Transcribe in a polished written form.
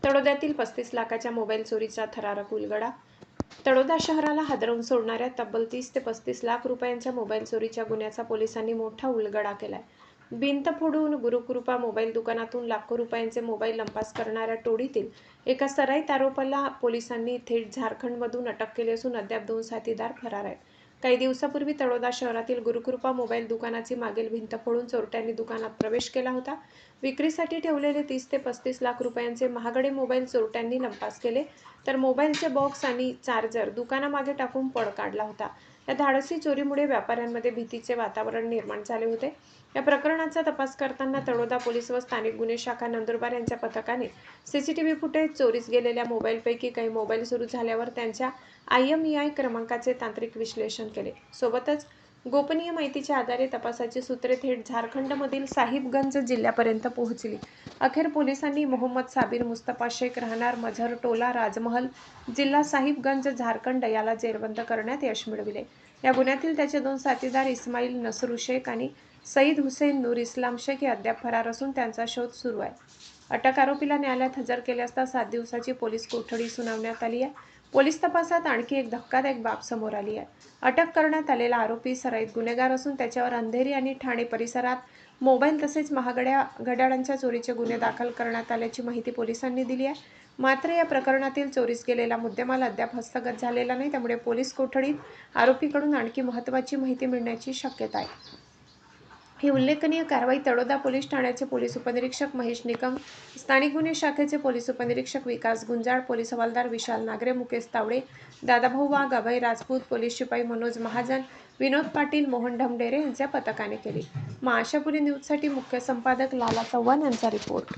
तळोद्यातील 35 लाखाच्या मोबाईल चोरीचा थरारक उलगडा. तळोदा शहराला हादरवून सोडणाऱ्या तब्बल 30 ते 35 लाख रुपयांच्या मोबाईल चोरीच्या गुन्ह्याचा पोलिसांनी मोठा उलगडा केलाय. भिंत फोडून गुरुकृपा मोबाईल दुकानातून लाखो रुपयांचे मोबाईल लंपास करणाऱ्या टोळीतील एका सराईत आरोपीला पोलिसांनी थेट झारखंडमधून अटक केली असून अद्याप 2 साथीदार फरार आहेत. काही दिवसापूर्वी तळोदा शहरातील गुरुकृपा मोबाईल दुकानाची मागील भिंत फोडून चोरट्यांनी दुकानात प्रवेश केला होता. विक्रीसाठी ठेवलेले 30 ते 35 लाख रुपयांचे महागडे मोबाईल चोरट्यांनी लंपास केले, तर मोबाईलचे बॉक्स आणि चार्जर दुकानामागे टाकून पळ काढला होता. या धाडसी चोरीमुळे व्यापाऱ्यांमध्ये भीतीचे वातावरण निर्माण झाले होते. या प्रकरणाचा तपास करताना तळोदा पोलीस व स्थानिक गुन्हे शाखा नंदुरबार यांच्या पथकाने सीसीटीव्ही फुटेज, चोरीस गेलेल्या मोबाईलपैकी काही मोबाईल सुरू झाल्यावर त्यांच्या IMEI क्रमांकाचे तांत्रिक विश्लेषण केले. सोबतच गोपनीय माहितीच्या आधारे तपासाची सूत्रे थेट झारखंडमधील साहिबगंज जिल्ह्यापर्यंत पोहोचली. अखेर पोलिसांनी मोहम्मद साबिर मुस्तफा शेख राहणार मझरटोला राजमहल, जिल्हा साहिबगंज, झारखंड याला जेरबंद करण्यात यश मिळविले. या गुन्ह्यातील त्याचे 2 साथीदार इस्माईल नसरू शेख आणि सईद हुसेन नूर इस्लाम शेख हे अद्याप फरार असून त्यांचा शोध सुरू आहे. अटक आरोपीला न्यायालयात हजर केले असता 7 दिवसाची पोलीस कोठडी सुनावण्यात आली आहे. पोलीस तपासात आणखी एक धक्कादायक बाब समोर आली आहे. अटक करण्यात आलेला आरोपी सराईत गुन्हेगार असून त्याच्यावर अंधेरी आणि ठाणे परिसरात मोबाईल तसेच महागड्या घड्याळांच्या चोरीचे गुन्हे दाखल करण्यात आल्याची माहिती पोलिसांनी दिली आहे. मात्र या प्रकरणातील चोरीस गेलेला मुद्देमाल अद्याप हस्तगत झालेला नाही, त्यामुळे पोलीस कोठडीत आरोपीकडून आणखी महत्त्वाची माहिती मिळण्याची शक्यता आहे. ही उल्लेखनीय कारवाई तळोदा पोलीस ठाण्याचे पोलीस उपनिरीक्षक महेश निकम, स्थानिक गुन्हे शाखेचे पोलीस उपनिरीक्षक विकास गुंजाळ, पोलीस हवालदार विशाल नागरे, मुकेश तावडे, दादाभाऊ वाघ, अभय राजपूत, पोलीस शिपाई मनोज महाजन, विनोद पाटील, मोहन ढमढेरे यांच्या पथकाने केली. आशापुरी न्यूजसाठी मुख्य संपादक लाला चव्हाण यांचा रिपोर्ट.